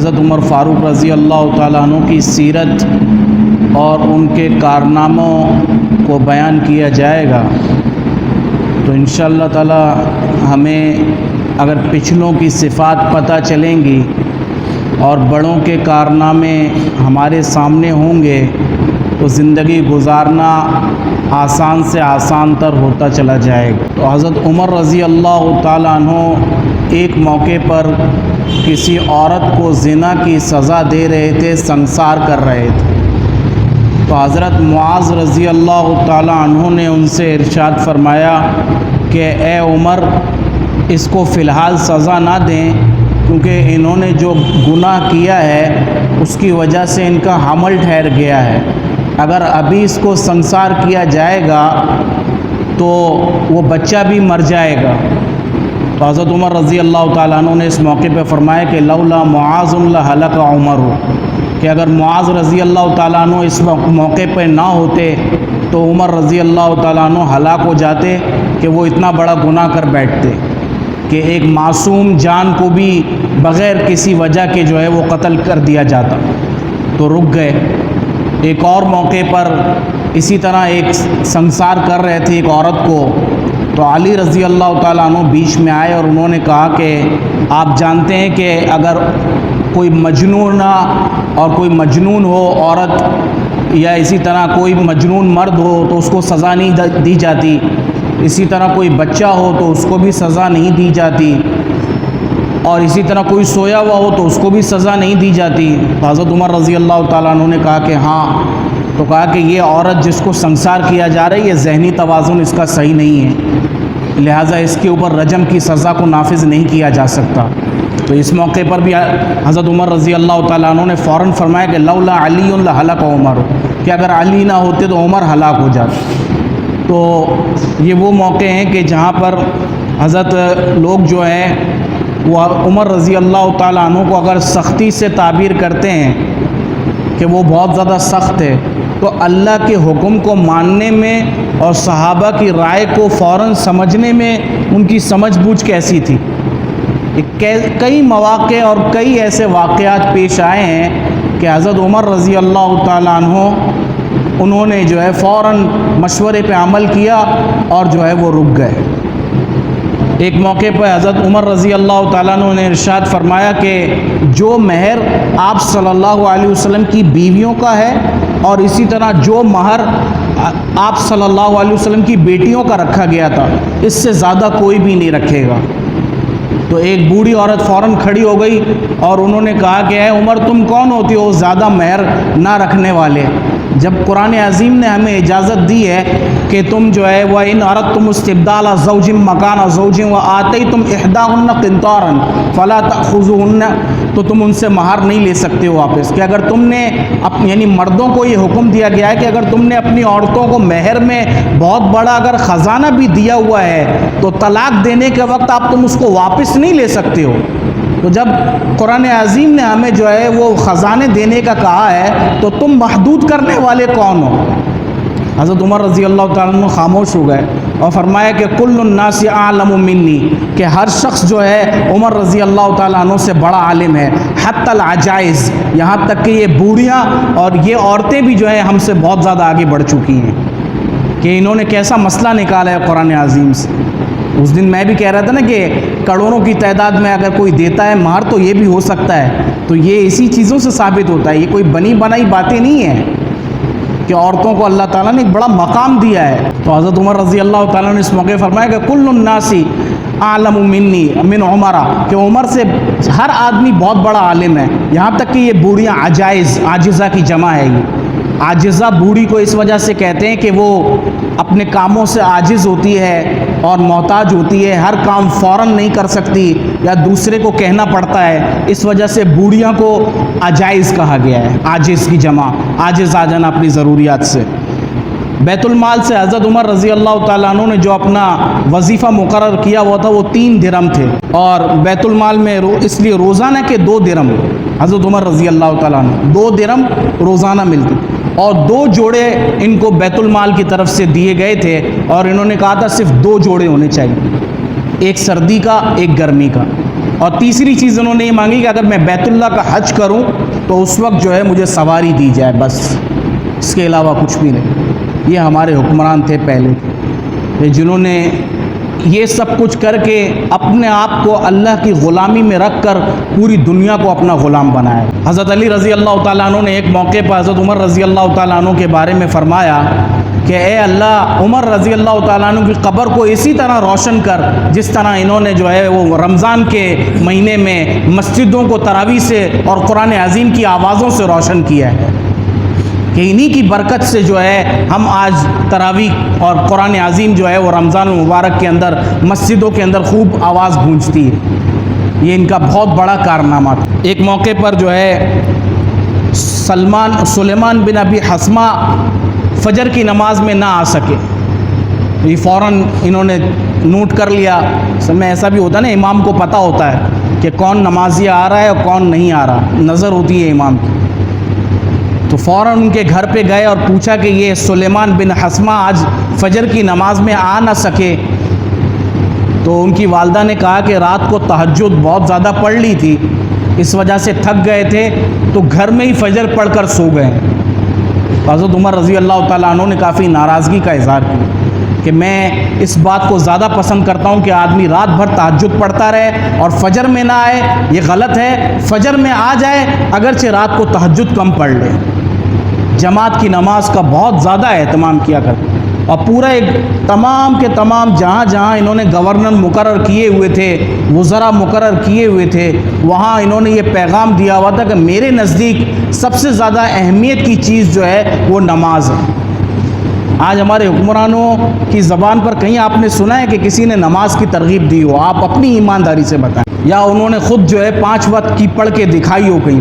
حضرت عمر فاروق رضی اللہ تعالیٰ عنہ کی سیرت اور ان کے کارناموں کو بیان کیا جائے گا تو انشاءاللہ تعالیٰ ہمیں اگر پچھلوں کی صفات پتہ چلیں گی اور بڑوں کے کارنامے ہمارے سامنے ہوں گے تو زندگی گزارنا آسان سے آسان تر ہوتا چلا جائے گا۔ تو حضرت عمر رضی اللہ تعالیٰ عنہ ایک موقع پر کسی عورت کو زنا کی سزا دے رہے تھے، سنسار کر رہے تھے، تو حضرت معاذ رضی اللہ تعالیٰ عنہ نے ان سے ارشاد فرمایا کہ اے عمر، اس کو فی الحال سزا نہ دیں، کیونکہ انہوں نے جو گناہ کیا ہے اس کی وجہ سے ان کا حمل ٹھہر گیا ہے، اگر ابھی اس کو سنسار کیا جائے گا تو وہ بچہ بھی مر جائے گا۔ تو حضرت عمر رضی اللہ تعالیٰ عنہ نے اس موقع پہ فرمایا کہ لولا معاذ لہلک عمر، کہ اگر معاذ رضی اللہ تعالیٰ عنہ اس موقع پہ نہ ہوتے تو عمر رضی اللہ تعالیٰ عنہ ہلاک ہو جاتے، کہ وہ اتنا بڑا گناہ کر بیٹھتے کہ ایک معصوم جان کو بھی بغیر کسی وجہ کے جو ہے وہ قتل کر دیا جاتا، تو رک گئے۔ ایک اور موقع پر اسی طرح ایک سنسار کر رہے تھے ایک عورت کو، تو علی رضی اللہ تعالیٰ عنہ بیچ میں آئے اور انہوں نے کہا کہ آپ جانتے ہیں کہ اگر کوئی مجنون اور کوئی مجنون ہو عورت یا اسی طرح کوئی مجنون مرد ہو تو اس کو سزا نہیں دی جاتی، اسی طرح کوئی بچہ ہو تو اس کو بھی سزا نہیں دی جاتی، اور اسی طرح کوئی سویا ہوا ہو تو اس کو بھی سزا نہیں دی جاتی۔ تو حضرت عمر رضی اللہ تعالیٰ عنہ نے کہا کہ ہاں، تو کہا کہ یہ عورت جس کو سنسار کیا جا رہا ہے یہ ذہنی توازن اس کا صحیح نہیں ہے، لہٰذا اس کے اوپر رجم کی سزا کو نافذ نہیں کیا جا سکتا۔ تو اس موقع پر بھی حضرت عمر رضی اللہ تعالیٰ عنہ نے فوراً فرمایا کہ لولا علی لہلک عمر، کہ اگر علی نہ ہوتے تو عمر ہلاک ہو جاتے۔ تو یہ وہ موقع ہیں کہ جہاں پر حضرت لوگ جو ہیں وہ عمر رضی اللہ تعالیٰ عنہ کو اگر سختی سے تعبیر کرتے ہیں کہ وہ بہت زیادہ سخت ہے، تو اللہ کے حکم کو ماننے میں اور صحابہ کی رائے کو فوراً سمجھنے میں ان کی سمجھ بوجھ کیسی تھی۔ کئی مواقع اور کئی ایسے واقعات پیش آئے ہیں کہ حضرت عمر رضی اللہ تعالیٰ عنہ انہوں نے جو ہے فوراً مشورے پہ عمل کیا اور جو ہے وہ رک گئے۔ ایک موقع پہ حضرت عمر رضی اللہ تعالیٰ عنہ نے ارشاد فرمایا کہ جو مہر آپ صلی اللہ علیہ وسلم کی بیویوں کا ہے اور اسی طرح جو مہر آپ صلی اللہ علیہ وسلم کی بیٹیوں کا رکھا گیا تھا، اس سے زیادہ کوئی بھی نہیں رکھے گا۔ تو ایک بوڑھی عورت فوراً کھڑی ہو گئی اور انہوں نے کہا کہ اے عمر، تم کون ہوتی ہو زیادہ مہر نہ رکھنے والے؟ جب قرآن عظیم نے ہمیں اجازت دی ہے کہ تم جو ہے وَإِنْ أَرَدْتُمُ اسْتِبْدَالَ زَوْجٍ مَكَانَ زَوْجٍ وَآتَيْتُمْ إِحْدَاهُنَّ قِنْطَارًا فَلَا تَأْخُذُوهُنَّ، تو تم ان سے مہر نہیں لے سکتے ہو واپس، کہ اگر تم نے یعنی مردوں کو یہ حکم دیا گیا ہے کہ اگر تم نے اپنی عورتوں کو مہر میں بہت بڑا اگر خزانہ بھی دیا ہوا ہے تو طلاق دینے کے وقت تم اس کو واپس نہیں لے سکتے ہو۔ تو جب قرآن عظیم نے ہمیں جو ہے وہ خزانے دینے کا کہا ہے تو تم محدود کرنے والے کون ہو؟ حضرت عمر رضی اللہ تعالیٰ عنہ خاموش ہو گئے اور فرمایا کہ کل الناس اعلم منی، کہ ہر شخص جو ہے عمر رضی اللہ تعالیٰ عنہ سے بڑا عالم ہے، حتی العجائز، یہاں تک کہ یہ بوڑھیاں اور یہ عورتیں بھی جو ہے ہم سے بہت زیادہ آگے بڑھ چکی ہیں، کہ انہوں نے کیسا مسئلہ نکالا ہے قرآن عظیم سے۔ اس دن میں بھی کہہ رہا تھا نا کہ کروڑوں کی تعداد میں اگر کوئی دیتا ہے مہر تو یہ بھی ہو سکتا ہے، تو یہ اسی چیزوں سے ثابت ہوتا ہے، یہ کوئی بنی بنائی باتیں نہیں ہیں کہ عورتوں کو اللہ تعالیٰ نے ایک بڑا مقام دیا ہے۔ تو حضرت عمر رضی اللہ تعالیٰ نے اس موقع فرمایا کہ کل الناس اعلم منی من عمر، کہ عمر سے ہر آدمی بہت بڑا عالم ہے، یہاں تک کہ یہ بوڑھیاں عجائز، عاجزہ کی جمع ہے۔ یہ عاجزہ بوڑھی کو اس وجہ سے کہتے ہیں کہ وہ اپنے کاموں سے عاجز ہوتی ہے اور محتاج ہوتی ہے، ہر کام فوراً نہیں کر سکتی یا دوسرے کو کہنا پڑتا ہے، اس وجہ سے بوڑھیاں کو عجائز کہا گیا ہے، عاجز کی جمع، عاجز آ جانا اپنی ضروریات سے۔ بیت المال سے حضرت عمر رضی اللہ تعالیٰ عنہ نے جو اپنا وظیفہ مقرر کیا ہوا تھا وہ 3 درہم تھے، اور بیت المال میں اس لیے روزانہ کے 2 درہم حضرت عمر رضی اللہ تعالیٰ عنہ 2 درہم روزانہ ملتے، اور 2 جوڑے ان کو بیت المال کی طرف سے دیے گئے تھے، اور انہوں نے کہا تھا صرف 2 جوڑے ہونے چاہیے، ایک سردی کا ایک گرمی کا۔ اور تیسری چیز انہوں نے یہ مانگی کہ اگر میں بیت اللہ کا حج کروں تو اس وقت جو ہے مجھے سواری دی جائے، بس اس کے علاوہ کچھ بھی نہیں۔ یہ ہمارے حکمران تھے پہلے، جنہوں نے یہ سب کچھ کر کے اپنے آپ کو اللہ کی غلامی میں رکھ کر پوری دنیا کو اپنا غلام بنایا۔ حضرت علی رضی اللہ تعالیٰ عنہ نے ایک موقع پر حضرت عمر رضی اللہ تعالیٰ عنہ کے بارے میں فرمایا کہ اے اللہ، عمر رضی اللہ تعالیٰ عنہ کی قبر کو اسی طرح روشن کر جس طرح انہوں نے جو ہے وہ رمضان کے مہینے میں مسجدوں کو تراویح سے اور قرآن عظیم کی آوازوں سے روشن کیا ہے، کہ انہی کی برکت سے جو ہے ہم آج تراویح اور قرآن عظیم جو ہے وہ رمضان المبارک کے اندر مسجدوں کے اندر خوب آواز گونجتی ہے۔ یہ ان کا بہت بڑا کارنامہ تھا۔ ایک موقع پر جو ہے سلیمان بن ابی حسمہ فجر کی نماز میں نہ آ سکے، یہ فوراً انہوں نے نوٹ کر لیا۔ سب میں ایسا بھی ہوتا ہے نا، امام کو پتہ ہوتا ہے کہ کون نمازی آ رہا ہے اور کون نہیں آ رہا، نظر ہوتی ہے امام کی۔ تو فوراً ان کے گھر پہ گئے اور پوچھا کہ یہ سلیمان بن حسمہ آج فجر کی نماز میں آ نہ سکے۔ تو ان کی والدہ نے کہا کہ رات کو تہجد بہت زیادہ پڑھ لی تھی، اس وجہ سے تھک گئے تھے تو گھر میں ہی فجر پڑھ کر سو گئے۔ حضرت عمر رضی اللہ تعالیٰ عنہ نے کافی ناراضگی کا اظہار کیا کہ میں اس بات کو زیادہ پسند کرتا ہوں کہ آدمی رات بھر تہجد پڑھتا رہے اور فجر میں نہ آئے، یہ غلط ہے۔ فجر میں آ جائے اگرچہ رات کو تہجد کم پڑھ لے، جماعت کی نماز کا بہت زیادہ اہتمام کیا کرتے، اور پورا ایک تمام کے تمام جہاں جہاں انہوں نے گورنر مقرر کیے ہوئے تھے، وزراء مقرر کیے ہوئے تھے، وہاں انہوں نے یہ پیغام دیا ہوا تھا کہ میرے نزدیک سب سے زیادہ اہمیت کی چیز جو ہے وہ نماز ہے۔ آج ہمارے حکمرانوں کی زبان پر کہیں آپ نے سنا ہے کہ کسی نے نماز کی ترغیب دی ہو؟ آپ اپنی ایمانداری سے بتائیں، یا انہوں نے خود جو ہے 5 وقت کی پڑھ کے دکھائی ہو کہیں؟